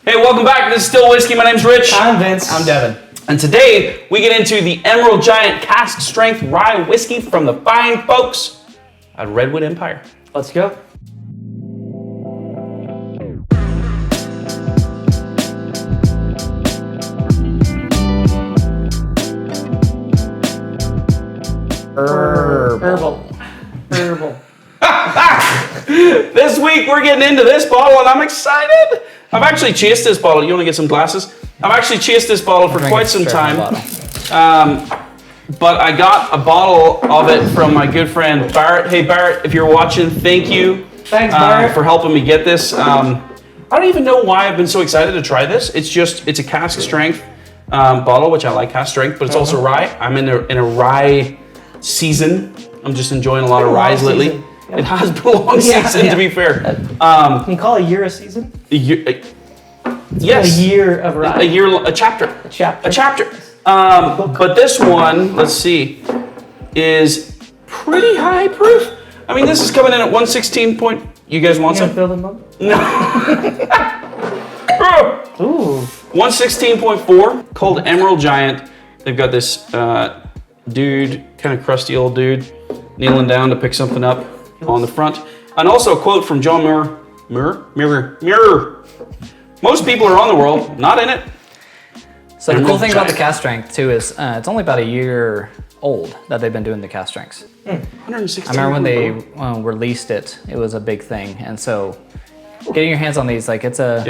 Hey, welcome back. This is Still Whiskey. My name's Rich. I'm Vince. I'm Devin. And today we get into the Emerald Giant Cask Strength Rye Whiskey from the fine folks at Redwood Empire. Let's go. Herbal. This week we're getting into this bottle and I'm excited. I've actually chased this bottle. You want to get some glasses? I've actually chased this bottle for quite some time. But I got a bottle of it from my good friend Barrett. Hey Barrett, if you're watching, thank you. Thanks, Barrett. For helping me get this. I don't even know why I've been so excited to try this. It's a cask strength bottle, which I like cask strength, but it's also rye. I'm in a rye season. I'm just enjoying a lot of ryes lately. Yep. It has been a long season, to be fair. Can you call a year a season? Yes. A year of rye. A chapter. A chapter. A chapter. But this one, let's see, is pretty high proof. I mean, this is coming in at 116 point. You guys want some? Fill them up? No. Ooh. 116.4, called Emerald Giant. They've got this dude, kind of crusty old dude, kneeling down to pick something up on the front. And also a quote from John Muir. Most people are on the world, not in it. So the cool thing about the cask strength too is it's only about a year old that they've been doing the cask strengths. 116. I remember when they released it, it was a big thing, and so getting your hands on these, like it's a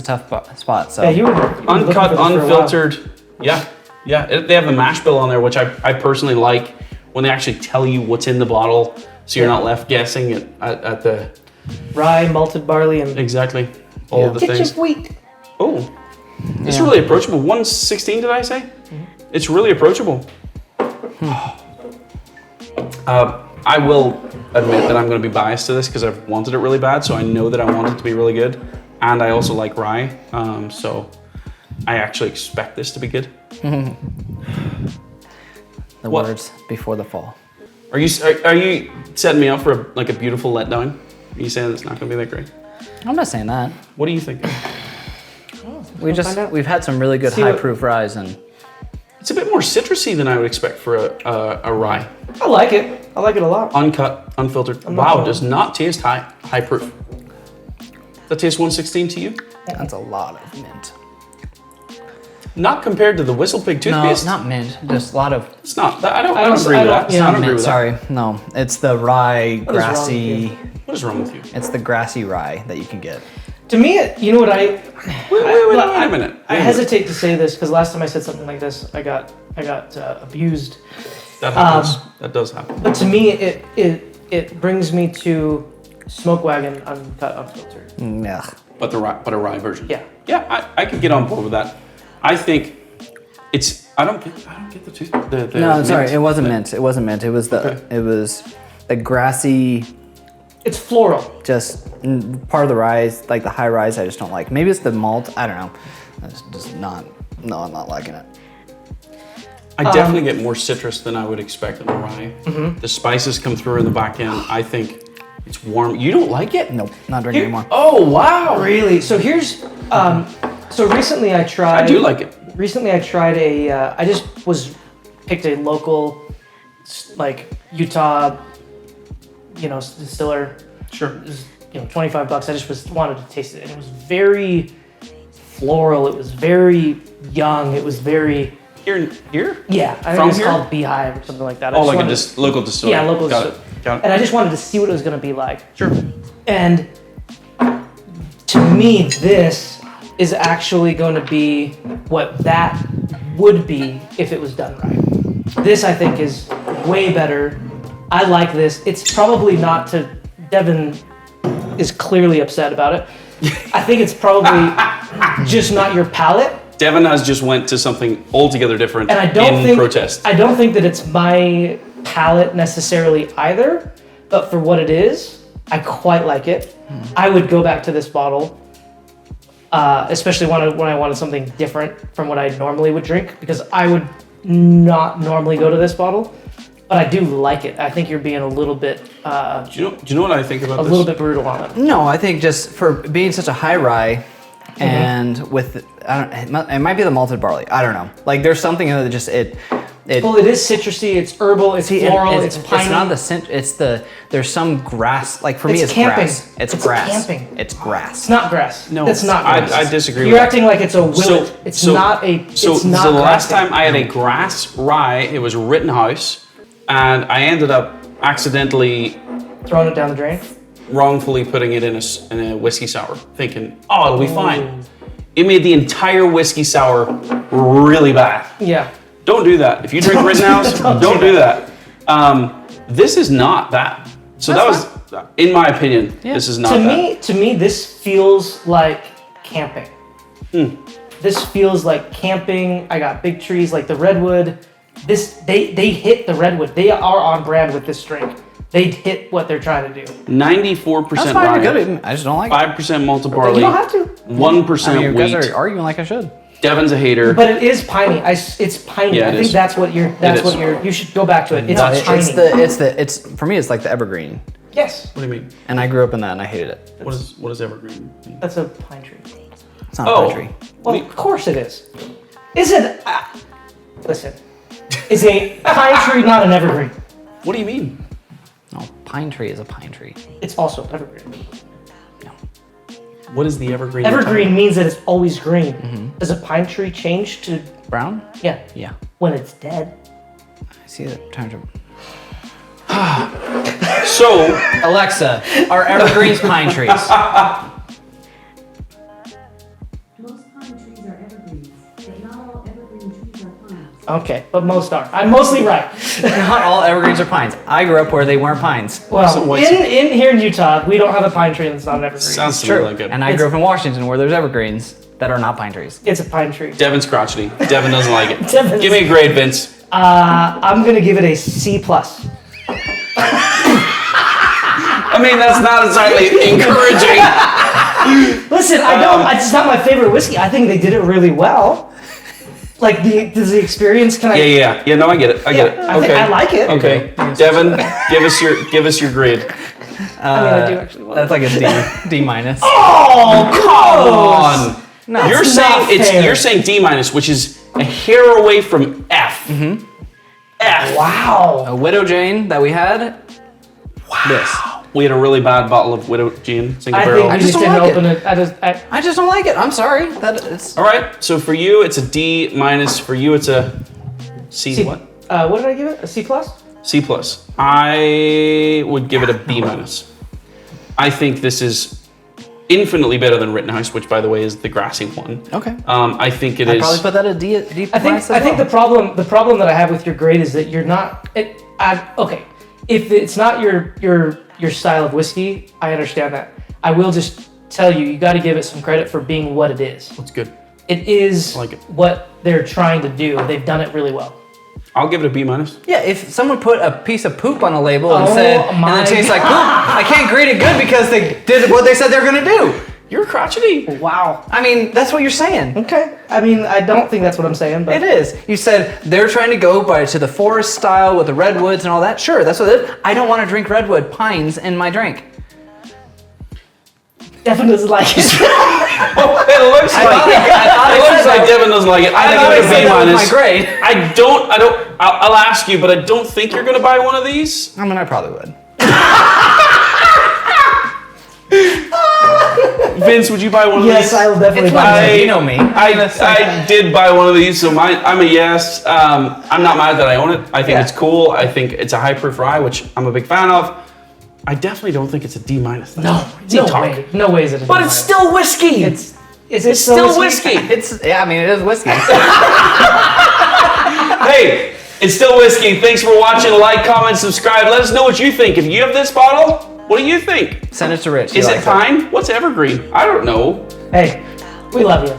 tough spot. So Yeah, you were Uncut, unfiltered. Yeah. They have the mash bill on there, which I personally like when they actually tell you what's in the bottle, so you're not left guessing at the rye, malted barley, and exactly all of the things. kitchen wheat. Oh, it's really approachable. 116, did I say? Mm-hmm. It's really approachable. I will admit that I'm going to be biased to this because I've wanted it really bad, so I know that I want it to be really good, and I also like rye, so I actually expect this to be good. the words before the fall. Are you setting me up for a beautiful letdown? Are you saying it's not going to be that great? I'm not saying that. What do you think? We've had some really good high proof ryes, and it's a bit more citrusy than I would expect for a rye. I like it. I like it a lot. Uncut, unfiltered. Wow, does not taste high proof. That tastes 116 to you? That's a lot of mint. Not compared to the Whistle Pig toothpaste. No, not mint. Just a lot of. It's not. I don't agree with that. Yeah, I don't agree mint. with Sorry, no. It's the rye, grassy. What is wrong with you? It's the grassy rye that you can get. To me, you know what Wait a minute. I hesitate to say this because last time I said something like this, I got abused. That happens. That does happen. But to me, it brings me to Smoke Wagon Uncut Unfiltered. Yeah. But a rye version. Yeah. Yeah, I could get on board with that. I think it's. I don't get the tooth. No, sorry, it wasn't mint. It wasn't mint. It was the grassy. It's floral. Just part of the rye, like the high rise, I just don't like. Maybe it's the malt. I don't know. It's just not. No, I'm not liking it. I definitely get more citrus than I would expect in the rye. Mm-hmm. The spices come through in the back end. I think it's warm. You don't like it? Nope, not drinking anymore. Oh wow! Really? So here's. So recently I tried. I do like it. Recently I tried I just picked a local, like Utah, distiller. Sure. It was, $25. I just wanted to taste it, and it was very floral. It was very young. It was very. Here? Yeah, I think it's called Beehive or something like that. Oh, like local distillery. Yeah, local distillery. Got it. And I just wanted to see what it was going to be like. Sure. And to me, this is actually going to be what that would be if it was done right. This, I think, is way better. I like this. It's probably not to... Devin is clearly upset about it. I think it's probably just not your palate. Devin has just went to something altogether different and I don't think, protest. I don't think that it's my palate necessarily either, but for what it is, I quite like it. I would go back to this bottle, especially when I wanted something different from what I normally would drink, because I would not normally go to this bottle, but I do like it. I think you're being a little bit... do you know what I think about this? A little bit brutal on it. No, I think just for being such a high rye, and with it might be the malted barley. I don't know. Like there's something in it that just it. Well, it is citrusy. It's herbal. It's floral. It's piney. It's not the scent. It's there's some grass. Like for me, it's camping. grass. It's grass. Camping. It's grass. It's not grass. No, it's not grass. I disagree. You're acting like it's a willet. It's not a. So it's not the last grasping. time I had a grass rye, it was Rittenhouse, and I ended up accidentally throwing it down the drain. wrongfully putting it in a whiskey sour, thinking, oh, it'll be fine. It made the entire whiskey sour really bad. Yeah. Don't do that. If you drink Rittenhouse, don't do that. This is not that. So That's that was, in my opinion, this is not that. To me, this feels like camping. This feels like camping. I got big trees like the redwood. They hit the redwood. They are on brand with this drink. They hit what they're trying to do. 94% That's fine. rye, Good. I just don't like it. 5% malted barley, You don't have to. 1% I mean, you wheat. guys are arguing like I should. Devin's a hater. But it is piney. It's piney. Yeah, I it think is. that's what you're. That's It what is. you're. You should go back to it. It's No, piney. it's for me. It's like the evergreen, Yes, What do you mean? and I grew up in that, and I hated it. What is evergreen mean? that's a pine tree. It's not Oh. a tree. Well, of course it is. Is it? Listen, is a pine tree not an evergreen? What do you mean? No, pine tree is a pine tree. It's also evergreen. What is the evergreen? Evergreen means that it's always green. Does a pine tree change to Brown? yeah Yeah. when it's dead? I see it. Time to. So, Alexa, are evergreens pine trees? Most pine trees are evergreens, but not all evergreen trees are pines. Okay, but most are. I'm mostly right. Not all evergreens are pines. I grew up where they weren't pines. Well, So what's- in here in Utah, we don't have a pine tree that's not an evergreen. sounds to True. me like it. And I grew up in Washington where there's evergreens that are not pine trees. It's a pine tree. Devin's crotchety. Devin doesn't like it. Devin's- Give me a grade, Vince. I'm gonna give it a C+. I mean, that's not exactly encouraging. Listen, it's not my favorite whiskey. I think they did it really well. Like does the experience? Can I? Yeah. No, I get it. I get it. I think Okay. I like it. Okay, Devin, give us your grade. I mean, I do actually. That's like a D minus. Oh, come on! No, You're That's saying not fair. you're saying D minus, which is a hair away from F. F. Wow. a Widow Jane that we had. Wow. This. We had a really bad bottle of Widow Gin single I barrel. think we just just don't didn't like open it. it. I just don't like it. I'm sorry. That it's. All right. So for you, it's a D minus. For you, it's a C. C, What? what did I give it? A C+? C plus. I would give it a B minus. I think this is infinitely better than Rittenhouse, which by the way is the grassy one. Okay. I think it I'd is. probably put that at D I minus think as well. the problem that I have with your grade is that you're not. Okay, if it's not your style of whiskey, I understand that. I will just tell you, you got to give it some credit for being what it is. That's good. It is I like it. what they're trying to do. They've done it really well. I'll give it a B minus. Yeah, if someone put a piece of poop on the label and Oh said, and my it tastes like poop, I can't grade it good because they did what they said they're gonna do. You're crotchety. Wow. I mean, that's what you're saying. Okay. I mean, I don't think that's what I'm saying, but It is. You said they're trying to go to the forest style with the redwoods and all that. Sure, that's what it is. I don't want to drink redwood pines in my drink. Devin doesn't like it. It looks I like thought I it looks said like that. Devin doesn't like it. I thought I think said it's a B that was minus. my grade. I'll ask you, but I don't think you're gonna buy one of these. I mean, I probably would. Vince, would you buy one of Yes, these? I will definitely It's buy not- it. you know me. I did buy one of these, so I'm a yes. I'm not mad that I own it. I think Yeah. it's cool. I think it's a high proof rye, which I'm a big fan of. I definitely don't think it's a D minus. No way. No way is it. But it's still whiskey. It's still whiskey. Yeah, I mean, it is whiskey. Hey, it's still whiskey. Thanks for watching. Like, comment, subscribe. Let us know what you think. If you have this bottle, what do you think? Send it to Rich. He Is it likes pine? What's evergreen? I don't know. Hey, we love you.